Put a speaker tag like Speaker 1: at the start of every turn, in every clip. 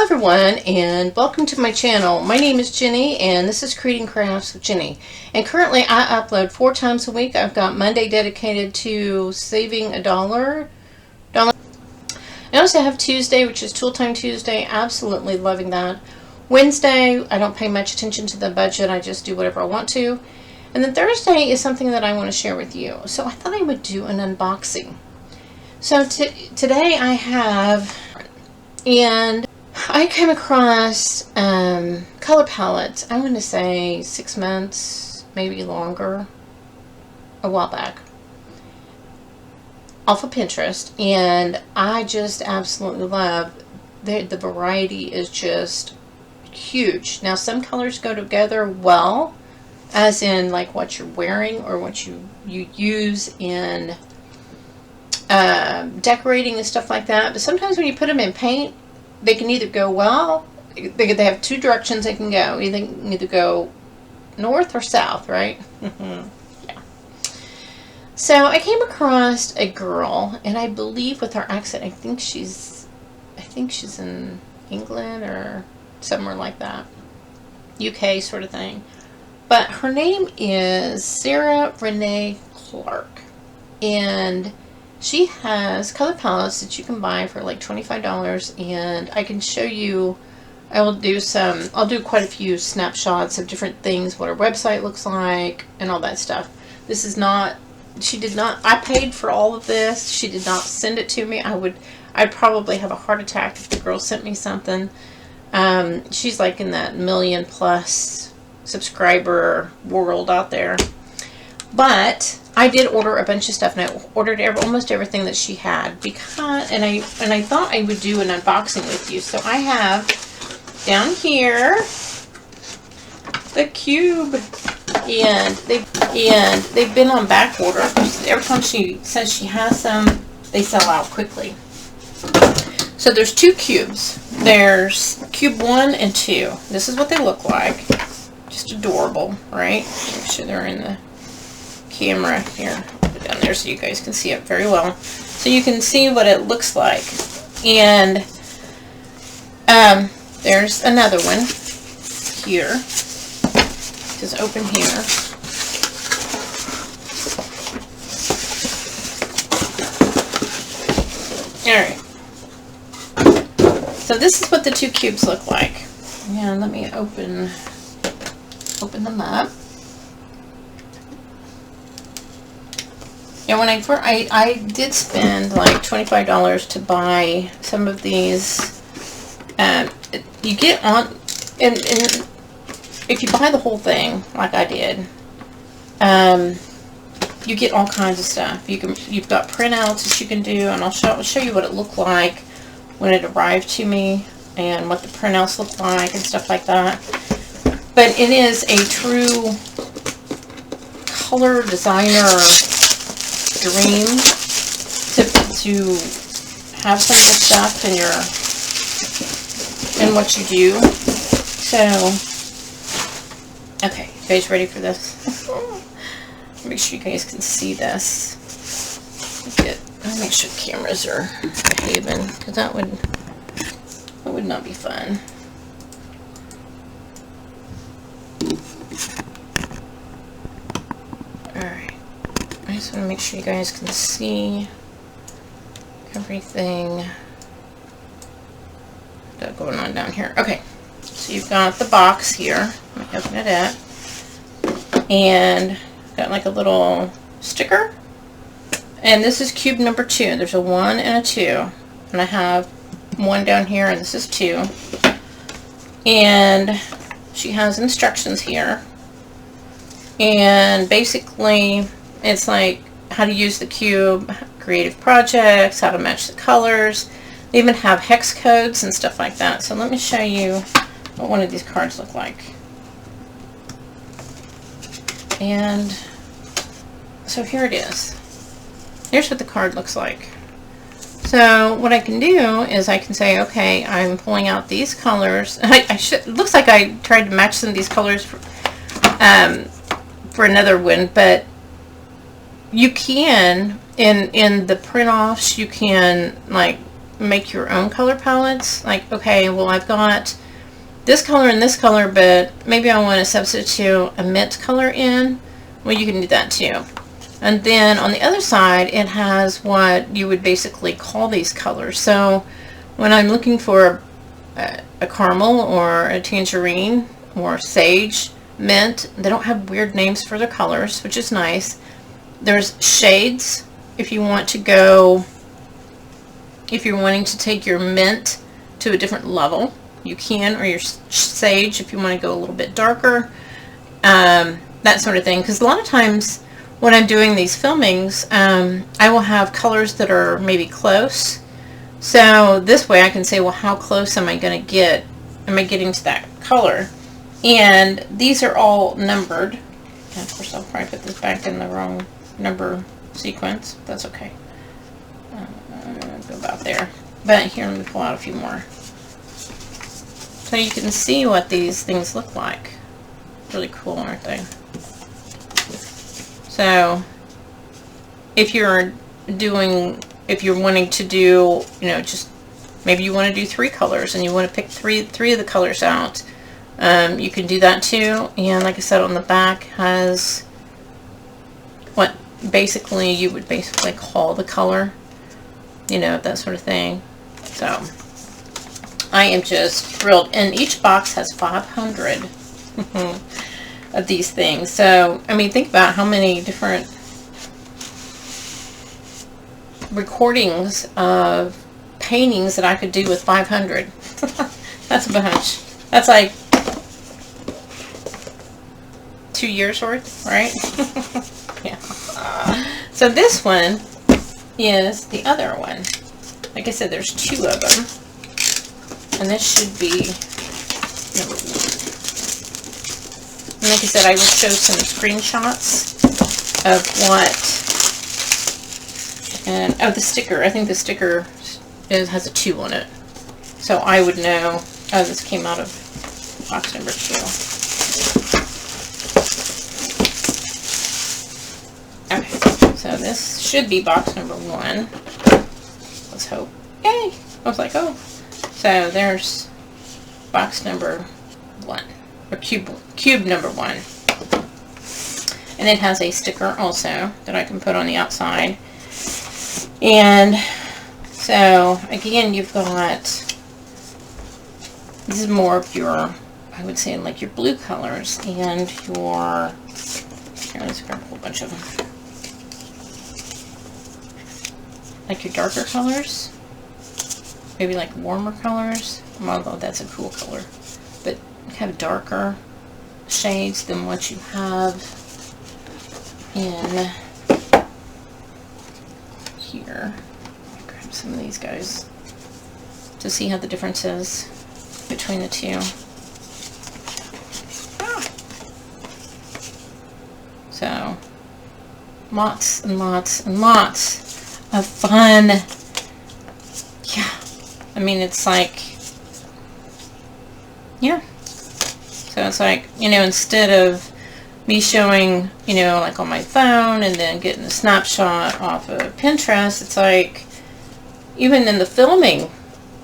Speaker 1: Hello everyone, and welcome to my channel. My name is Jenny and this is Creating Crafts with Jenny. And currently I upload 4 times a week. I've got Monday dedicated to saving $1. I also have Tuesday, which is Tool Time Tuesday. Absolutely loving that. Wednesday, I don't pay much attention to the budget. I just do whatever I want to. And then Thursday is something that I want to share with you. So I thought I would do an unboxing. So today I have, and I came across color palettes, I want to say 6 months, maybe longer, a while back, off of Pinterest, and I just absolutely love the variety is just huge. Now some colors go together well, as in like what you're wearing or what you use in decorating and stuff like that, but sometimes when you put them in paint, they can either go well, they have 2 directions they can go. Either go north or south, right? Yeah. So I came across a girl, and I believe with her accent, I think she's in England or somewhere like that, UK sort of thing. But her name is Sarah Renee Clark, and she has color palettes that you can buy for like $25, and I can show you. I'll do quite a few snapshots of different things, what her website looks like, and all that stuff. This is not, I paid for all of this. She did not send it to me. I'd probably have a heart attack if the girl sent me something. She's like in that 1+ million subscriber world out there. But I did order a bunch of stuff, and I ordered almost everything that she had, because and I thought I would do an unboxing with you. So I have down here the cube, and they've been on back order. Every time she says she has some, they sell out quickly. So there's 2 cubes. There's cube 1 and 2. This is what they look like. Just adorable, right? Make sure they're in the camera here, put it down there so you guys can see it very well. So you can see what it looks like. And there's another one here. Just open here. Alright. So this is what the 2 cubes look like. And let me open them up. And when I did spend like $25 to buy some of these. You get on, and if you buy the whole thing like I did, you get all kinds of stuff. You've got printouts that you can do, and I'll show you what it looked like when it arrived to me, and what the printouts look like and stuff like that. But it is a true color designer dream to have some of this stuff in what you do. So, okay, you guys ready for this? Make sure you guys can see this. I'll make sure cameras are behaving, because that would not be fun. Alright. I just want to make sure you guys can see everything that's going on down here. Okay, so you've got the box here. Let me open it up. And got like a little sticker. And this is cube number 2. There's a 1 and a 2. And I have 1 down here, and this is 2. And she has instructions here. And basically, it's like how to use the cube, creative projects, how to match the colors. They even have hex codes and stuff like that. So let me show you what one of these cards look like. And so here it is. Here's what the card looks like. So what I can do is I can say, okay, I'm pulling out these colors. It looks like I tried to match some of these colors for another one, but you can, in the print offs, you can like make your own color palettes. Like, okay, well, I've got this color and this color, but maybe I want to substitute a mint color in. Well, you can do that too. And then on the other side, it has what you would basically call these colors. So when I'm looking for a caramel or a tangerine or sage, mint, they don't have weird names for their colors, which is nice. There's shades if you want to go, if you're wanting to take your mint to a different level, you can, or your sage if you want to go a little bit darker, that sort of thing. Because a lot of times when I'm doing these filmings, I will have colors that are maybe close. So this way I can say, well, how close am I going to get? Am I getting to that color? And these are all numbered. And of course, I'll probably put this back in the wrong number sequence. That's okay. Go about there. But here, let me pull out a few more. So you can see what these things look like. Really cool, aren't they? So if you're wanting to do, you know, just maybe you want to do 3 colors and you want to pick three of the colors out, you can do that too. And like I said, on the back has what basically you would basically call the color, you know, that sort of thing. So I am just thrilled. And each box has 500 of these things. So, I mean, think about how many different recordings of paintings that I could do with 500. That's a bunch. That's like 2 years worth, right? Yeah. So this one is the other one. Like I said, there's 2 of them. And this should be number 1. And like I said, I will show some screenshots of what, and oh, the sticker. I think the sticker has a 2 on it. So I would know, oh, this came out of box number 2. Okay, so this should be box number 1. Let's hope. Yay! I was like, oh. So there's box number 1. Or cube number 1. And it has a sticker also that I can put on the outside. And so again, you've got, this is more of your, I would say, like your blue colors and your, here, let's grab a whole bunch of them. Like your darker colors, maybe like warmer colors, although that's a cool color, but have darker shades than what you have in here. Grab some of these guys to see how the difference is between the 2. So lots and lots and lots of fun. Yeah, I mean, it's like, yeah. So it's like, you know, instead of me showing, you know, like on my phone and then getting a snapshot off of Pinterest, it's like, even in the filming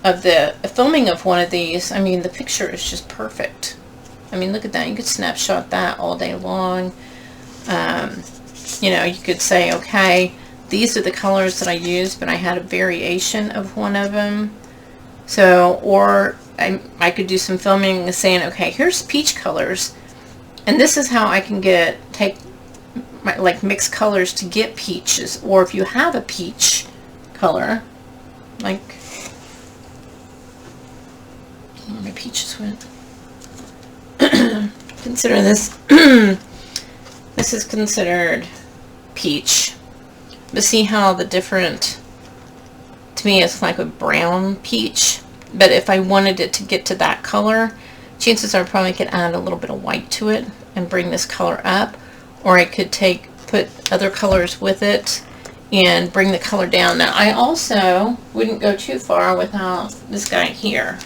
Speaker 1: of one of these, I mean, the picture is just perfect. I mean, look at that. You could snapshot that all day long. You know, you could say, okay, these are the colors that I used, but I had a variation of one of them. So, or I could do some filming and saying, okay, here's peach colors, and this is how I can take my, like, mixed colors to get peaches. Or if you have a peach color, like, where my peaches went. Consider this. This is considered peach, but see how the different, to me it's like a brown peach, but if I wanted it to get to that color, chances are I probably could add a little bit of white to it and bring this color up, or I could put other colors with it and bring the color down. Now I also wouldn't go too far without this guy here,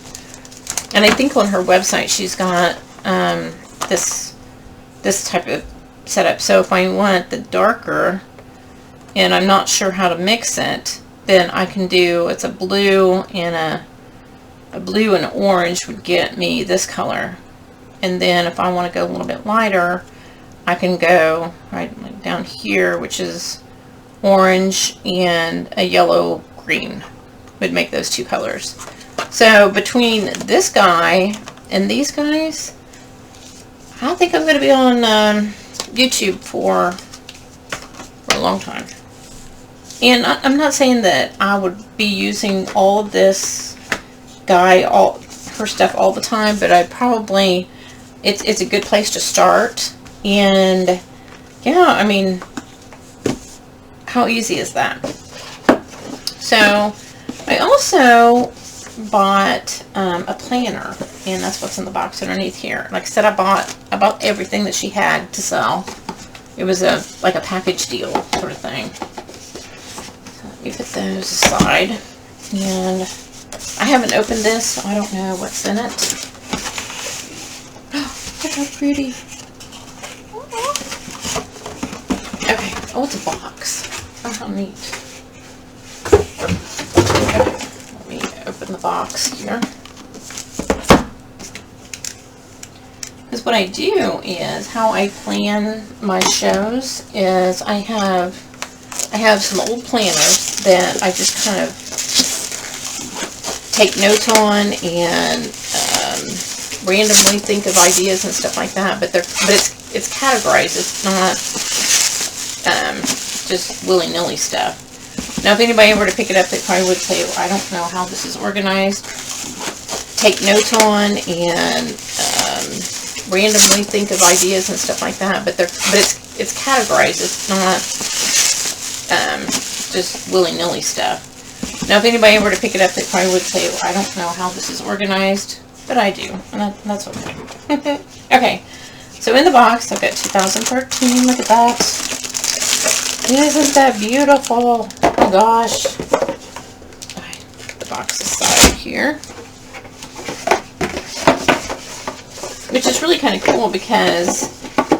Speaker 1: and I think on her website she's got this type of setup. So if I want the darker and I'm not sure how to mix it, then I can do, it's a blue and a blue and orange would get me this color. And then if I want to go a little bit lighter, I can go right down here, which is orange and a yellow green would make those two colors. So between this guy and these guys, I think I'm going to be on YouTube for a long time. And I'm not saying that I would be using all of this guy, her stuff all the time, but I probably, it's a good place to start. And yeah, I mean, how easy is that? So I also bought a planner, and that's what's in the box underneath here. Like I said, I bought everything that she had to sell. It was like a package deal sort of thing. So let me put those aside. And I haven't opened this, so I don't know what's in it. Oh, look how pretty. Okay, oh, it's a box. Oh, how neat. Okay, let me open the box here. Because what I do is, how I plan my shows is I have some old planners that I just kind of take notes on and randomly think of ideas and stuff like that. But it's categorized. It's not just willy-nilly stuff. Now, if anybody were to pick it up, they probably would say, well, I don't know how this is organized. Take notes on and randomly think of ideas and stuff like that. But it's categorized. It's not just willy-nilly stuff. Now, if anybody were to pick it up, they probably would say, well, I don't know how this is organized, but I do, and that's okay. Okay, so in the box, I've got 2013. Look at that. Isn't that beautiful? Oh my gosh. Okay, put the box aside here. Which is really kind of cool, because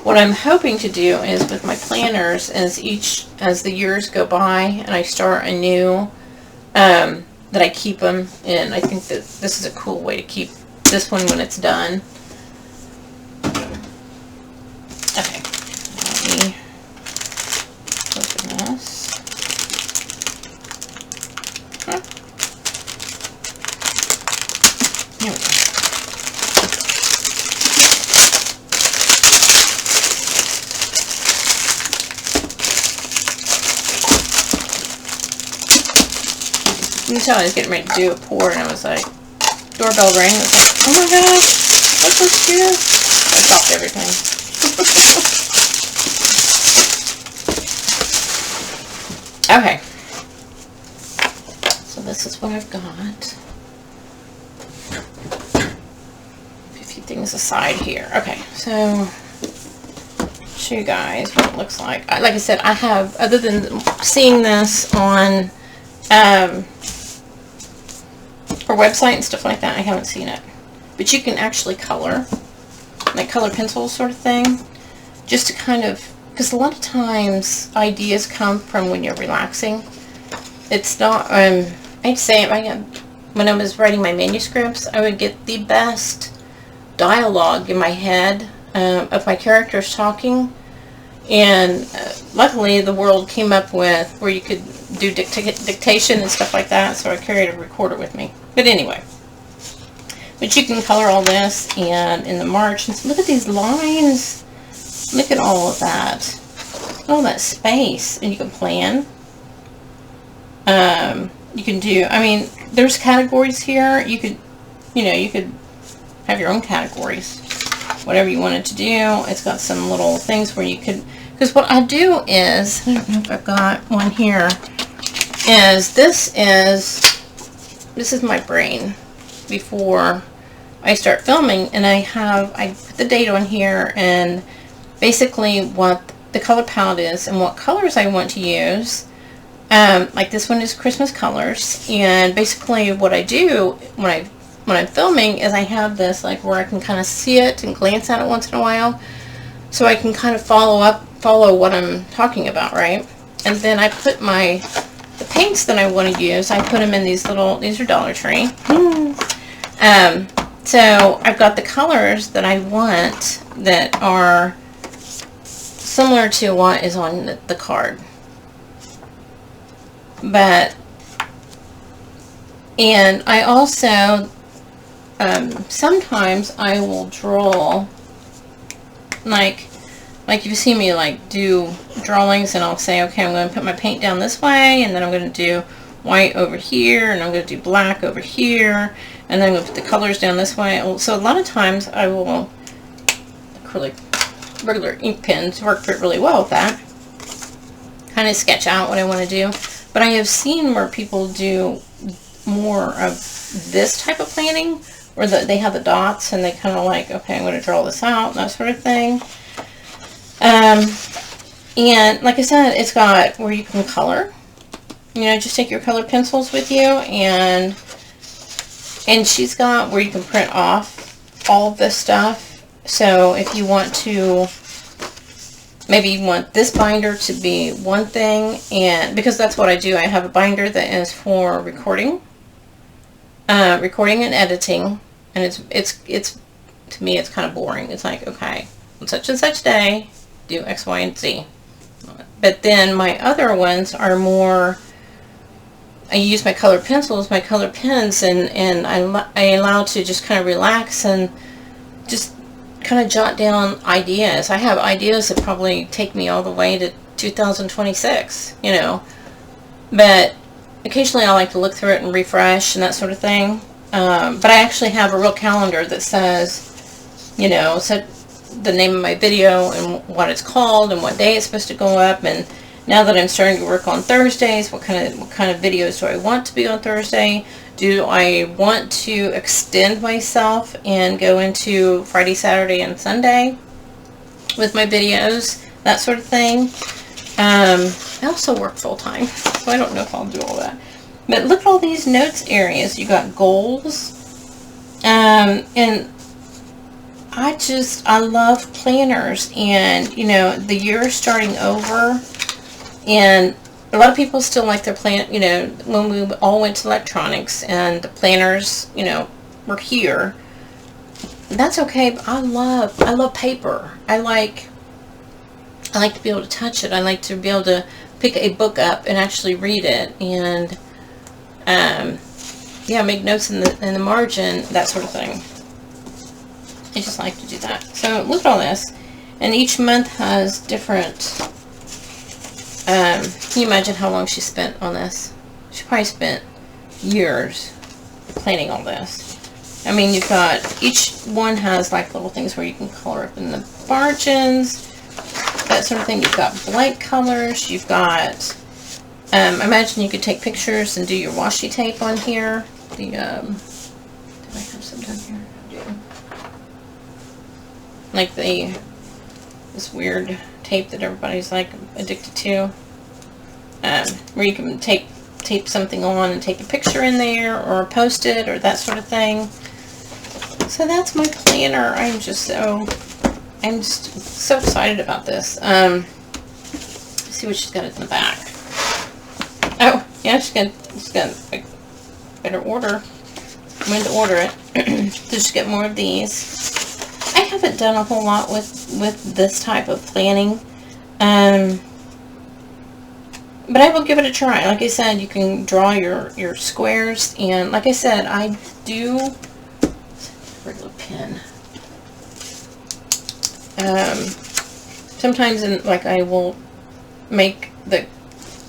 Speaker 1: what I'm hoping to do is with my planners, as the years go by and I start anew, that I keep them, and I think that this is a cool way to keep this one when it's done. Okay, let me open this. Huh? Here we go. You can tell I was getting ready to do a pour, and I was like, doorbell rang. I was like, oh my gosh, that's so cute. I stopped everything. Okay. So this is what I've got. A few things aside here. Okay, so show you guys what it looks like. Like I said, I have, other than seeing this on her website and stuff like that, I haven't seen it. But you can actually color, like color pencil sort of thing, just to kind of, because a lot of times ideas come from when you're relaxing. It's not, I'd say when I was writing my manuscripts, I would get the best dialogue in my head of my characters talking. And luckily the world came up with where you could do dictation and stuff like that, so I carried a recorder with me. But anyway, but you can color all this, and in the margins, look at these lines. Look at all of that. All that space, and you can plan. You can do, I mean, there's categories here. You could, you could have your own categories. Whatever you wanted to do. It's got some little things where you could, because what I do is, I don't know if I've got one here, is this is my brain before I start filming, and I put the date on here and basically what the color palette is and what colors I want to use. Like this one is Christmas colors, and basically what I do when I'm filming is I have this like where I can kind of see it and glance at it once in a while, so I can kind of follow what I'm talking about, right? And then I put the paints that I want to use, I put them in these little, these are Dollar Tree. So I've got the colors that I want that are similar to what is on the card. But, and I also, sometimes I will draw, like you see me like do drawings, and I'll say, okay, I'm going to put my paint down this way, and then I'm going to do white over here, and I'm going to do black over here, and then I'm going to put the colors down this way. So a lot of times I will, acrylic, regular ink pens work really well with that. Kind of sketch out what I want to do. But I have seen where people do more of this type of planning, where they have the dots and they kind of like, okay, I'm going to draw this out, that sort of thing. And like I said, it's got where you can color. You know, just take your color pencils with you, and she's got where you can print off all of this stuff. So if you want to, maybe you want this binder to be one thing, and because that's what I do, I have a binder that is for recording and editing, and it's to me it's kind of boring. It's like, okay, on such and such day, do X, Y, and Z. But then my other ones are more, I use my color pencils, my color pens, and I allow to just kind of relax and just kind of jot down ideas. I have ideas that probably take me all the way to 2026, you know. But occasionally I like to look through it and refresh and that sort of thing. But I actually have a real calendar that says, you know, set the name of my video and what it's called and what day it's supposed to go up. And now that I'm starting to work on Thursdays, what kind of videos do I want to be on Thursday? Do I want to extend myself and go into Friday, Saturday, and Sunday with my videos? That sort of thing. I also work full-time, so I don't know if I'll do all that. But look at all these notes areas. You got goals. And I love planners, and you know, the year is starting over, and a lot of people still like their plan, you know, when we all went to electronics and the planners, you know, were here. That's okay, but I love paper. I like to be able to touch it. I like to be able to pick a book up and actually read it, and yeah, make notes in the margin, that sort of thing. I just like to do that. So look at all this, and each month has different. Can you imagine how long she spent on this? She probably spent years planning all this. I mean, you've got, each one has like little things where you can color up in the margins, that sort of thing. You've got blank colors. You've got, imagine you could take pictures and do your washi tape on here. Did I have some down here? Like this weird tape that everybody's like addicted to, where you can tape something on and take a picture in there, or post it, or that sort of thing. So that's my planner. I'm just so excited about this. Let's see what she's got in the back. Oh yeah, she's got like, better order. When to order it. So just get more of these. I haven't done a whole lot with this type of planning, but I will give it a try. Like I said, you can draw your squares, and like I said, I do regular pen. Sometimes like I will make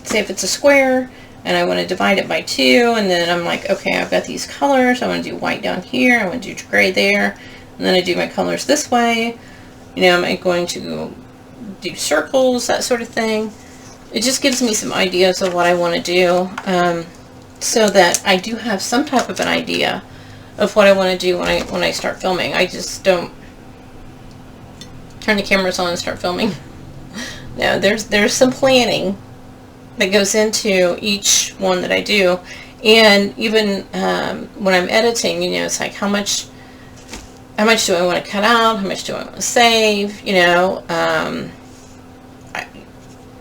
Speaker 1: say if it's a square and I want to divide it by 2, and then I'm like, okay, I've got these colors. I want to do white down here. I want to do gray there. And then I do my colors this way. You know, I'm going to do circles, that sort of thing. It just gives me some ideas of what I want to do, so that I do have some type of an idea of what I want to do when I start filming. I just don't turn the cameras on and start filming. No, there's some planning that goes into each one that I do, and even when I'm editing, you know, it's like how much do I want to cut out? How much do I want to save? You know,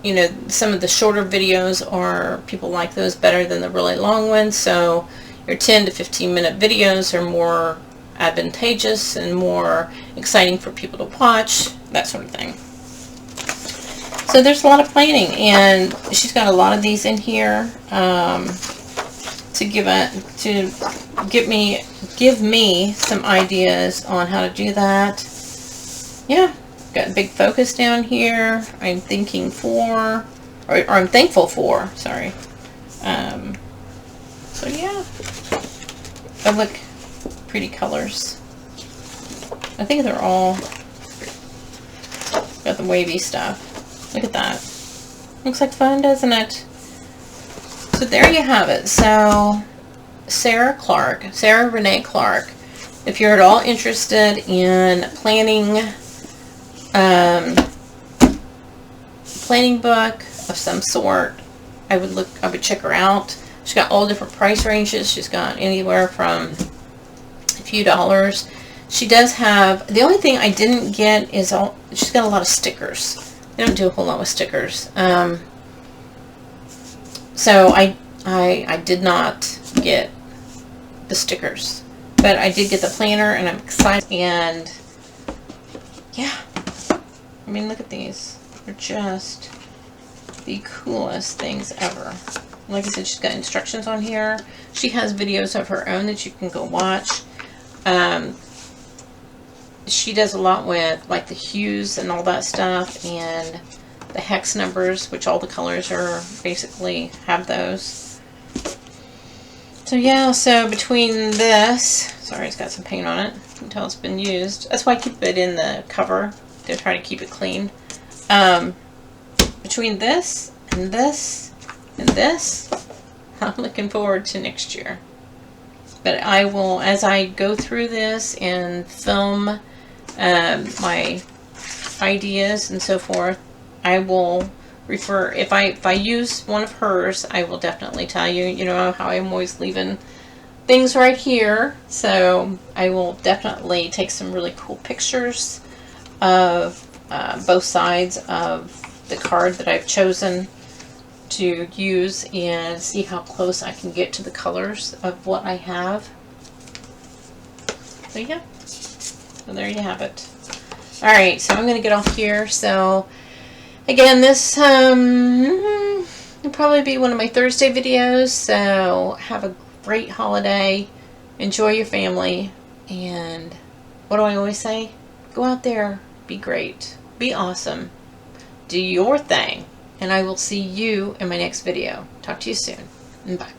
Speaker 1: you know, some of the shorter videos are, people like those better than the really long ones. So your 10 to 15 minute videos are more advantageous and more exciting for people to watch, that sort of thing. So there's a lot of planning, and she's got a lot of these in here to give me some ideas on how to do that. Yeah, got a big focus down here. I'm thinking for, or I'm thankful for. Sorry. So yeah, oh look, pretty colors. I think they're all got the wavy stuff. Look at that. Looks like fun, doesn't it? So there you have it. So Sarah Renee Clark. If you're at all interested in planning book of some sort, I would check her out. She's got all different price ranges. She's got anywhere from a few dollars. She does have, the only thing I didn't get is she's got a lot of stickers. They don't do a whole lot with stickers. So I did not get the stickers, but I did get the planner, and I'm excited. And yeah, I mean, look at these. They're just the coolest things ever. Like I said, she's got instructions on here. She has videos of her own that you can go watch. She does a lot with like the hues and all that stuff, and the hex numbers, which all the colors are basically have those. So yeah, so between this, sorry, it's got some paint on it until it's been used. That's why I keep it in the cover, to try to keep it clean. Between this and this and this, I'm looking forward to next year. But I will, as I go through this and film my ideas and so forth, I will refer, if I use one of hers, I will definitely tell you, you know how I'm always leaving things right here. So I will definitely take some really cool pictures of both sides of the card that I've chosen to use, and see how close I can get to the colors of what I have. So yeah, so there you have it. Alright, so I'm going to get off here. So again, this will probably be one of my Thursday videos. So have a great holiday, enjoy your family, and what do I always say? Go out there, be great, be awesome, do your thing, and I will see you in my next video. Talk to you soon. Bye.